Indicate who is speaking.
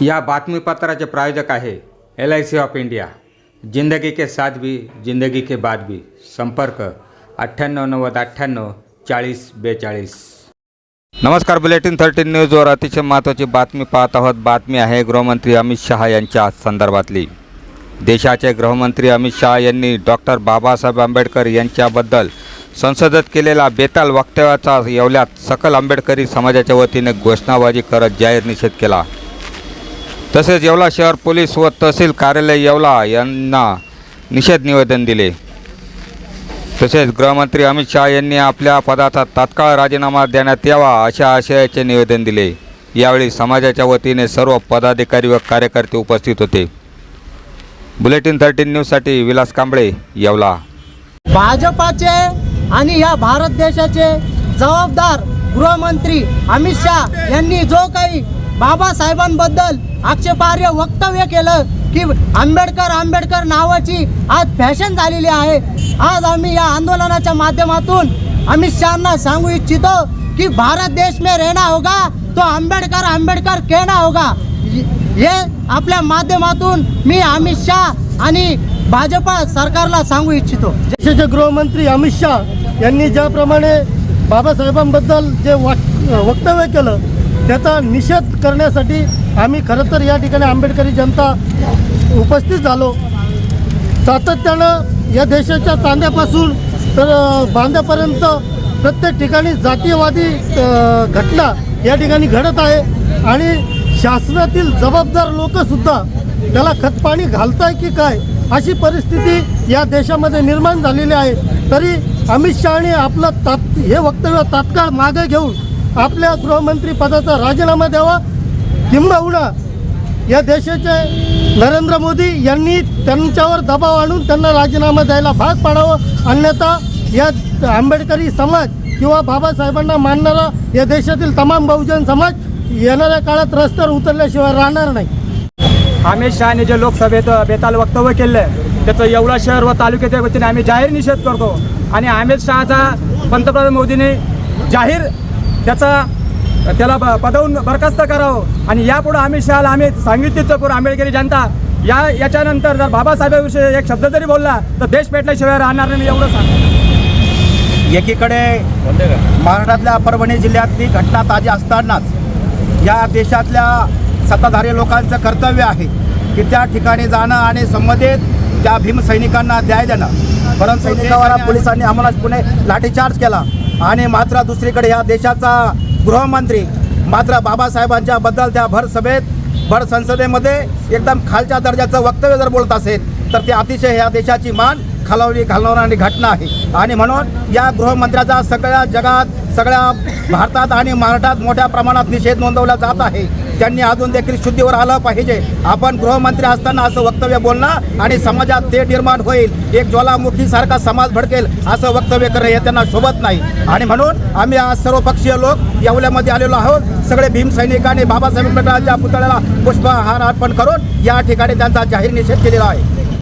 Speaker 1: या बातमीपत्राचे प्रायोजक आहे LIC ऑफ इंडिया। जिंदगी के साथ भी जिंदगी के बाद भी। संपर्क 9890984042। नमस्कार, बुलेटिन 13 न्यूजवर अतिशय महत्त्वाची बातमी पाहत आहोत। बातमी आहे गृहमंत्री अमित शहा यांच्या संदर्भातली। देशाचे गृहमंत्री अमित शहा यांनी डॉक्टर बाबासाहेब आंबेडकर यांच्याबद्दल संसदेत केलेला बेताल वक्तव्याचा येवल्यात सकल आंबेडकरी समाजाच्या वतीने घोषणाबाजी करत जाहीर निषेध केला। तसेच येवला शहर पोलीस व तहसील कार्यालय येवला यांना निषेध निवेदन दिले। तसेच गृहमंत्री अमित शहा यांनी आपल्या पदाचा तात्काळ राजीनामा देण्यात यावा अशा आशयाचे निवेदन दिले। यावेळी समाजाच्या वतीने सर्व पदाधिकारी व कार्यकर्ते उपस्थित होते। बुलेटिन 13 न्यूजसाठी विलास कांबळे, येवला।
Speaker 2: भाजपाचे आणि या भारत देशाचे जबाबदार गृहमंत्री अमित शहा यांनी जो काही बाबासाहेबांबद्दल आक्षेपार्ह वक्तव्य केलं की आंबेडकर नावाची आज फॅशन झालेली आहे। आज आम्ही या आंदोलनाच्या माध्यमातून अमित शहांना सांगू इच्छितो की भारत देश में रहना होगा तो आंबेडकर कहना होगा। हे आपल्या माध्यमातून मी अमित शहा आणि भाजपा सरकारला सांगू इच्छितो।
Speaker 3: देशाचे गृहमंत्री अमित शहा यांनी ज्याप्रमाणे बाबासाहेबांबद्दल जे वक्तव्य केलं त्याचा निषेध करण्यासाठी आम्ही खरं तर या ठिकाणी आंबेडकरी जनता उपस्थित झालो। सातत्यानं या देशाच्या चांद्यापासून तर बांद्यापर्यंत प्रत्येक ठिकाणी जातीयवादी घटना या ठिकाणी घडत आहे आणि शासनातील जबाबदार लोकसुद्धा त्याला खतपाणी घालताय की काय अशी परिस्थिती या देशामध्ये निर्माण झालेली आहे। तरी अमित शहाने आपलं हे वक्तव्य तात्काळ मागे घेऊन आपल्या गृहमंत्री पदाचा राजीनामा द्यावा, किंबहुना या देशाचे नरेंद्र मोदी यांनी त्यांच्यावर दबाव आणून त्यांना राजीनामा द्यायला भाग पाडावं, अन्यथा या आंबेडकरी समाज किंवा बाबासाहेबांना मानणारा या देशातील तमाम बहुजन समाज येणाऱ्या काळात रस्त्यावर उतरल्याशिवाय राहणार नाही।
Speaker 4: अमित शहाने जे लोकसभेत बेताल वक्तव्य केलं त्याचं येवला शहर व तालुक्याच्या वतीने आम्ही जाहीर निषेध करतो आणि अमित शहाचा पंतप्रधान मोदींनी जाहीर त्याला पदावरून बरखास्त करावं आणि यापुढे अमित शहाला आम्ही सांगितलं तर आंबेडकरी जनता याच्यानंतर जर बाबासाहेबांविषयी एक शब्द जरी बोलला तर देश पेटल्याशिवाय राहणार नाही, एवढं सांगतो।
Speaker 5: एकीकडे महाराष्ट्रातल्या परभणी जिल्ह्यातली घटना ताजी असतानाच या देशातल्या सत्ताधारी लोकांचं कर्तव्य आहे की त्या ठिकाणी जाणं आणि संबंधित त्या भीमसैनिकांना न्याय देणं। परंतु सैनिकांवर पोलिसांनी आम्हाला पुणे लाठीचार्ज केला आणि मात्र दुसरीकडे या देशाचा गृहमंत्री मात्र बाबासाहेबांच्या बद्दल त्या भर संसदेमध्ये एकदम खालच्या दर्जाचं वक्तव्य जर बोलत असेल तर ते अतिशय या देशाची मान घालवणारी घटना आहे। आणि म्हणून या गृहमंत्र्याचा सगळ्या जगात, सगळ्या भारतात आणि महाराष्ट्रात मोठ्या प्रमाणात निषेध नोंदवला जात आहे। त्यांनी अजून देखील शुद्धीवर आलं पाहिजे। आपण गृहमंत्री असताना असं वक्तव्य बोलणं आणि समाजात ते निर्माण होईल, एक ज्वालामुखीसारखा समाज भडकेल असं वक्तव्य करणं हे त्यांना शोभत नाही। आणि म्हणून आम्ही आज सर्वपक्षीय लोक येवल्यामध्ये आलेलो आहोत। सगळे भीमसैनिकांनी बाबासाहेब आंबेडकरांच्या पुतळ्याला पुष्पहार अर्पण करून या ठिकाणी त्यांचा जाहीर निषेध केलेला आहे।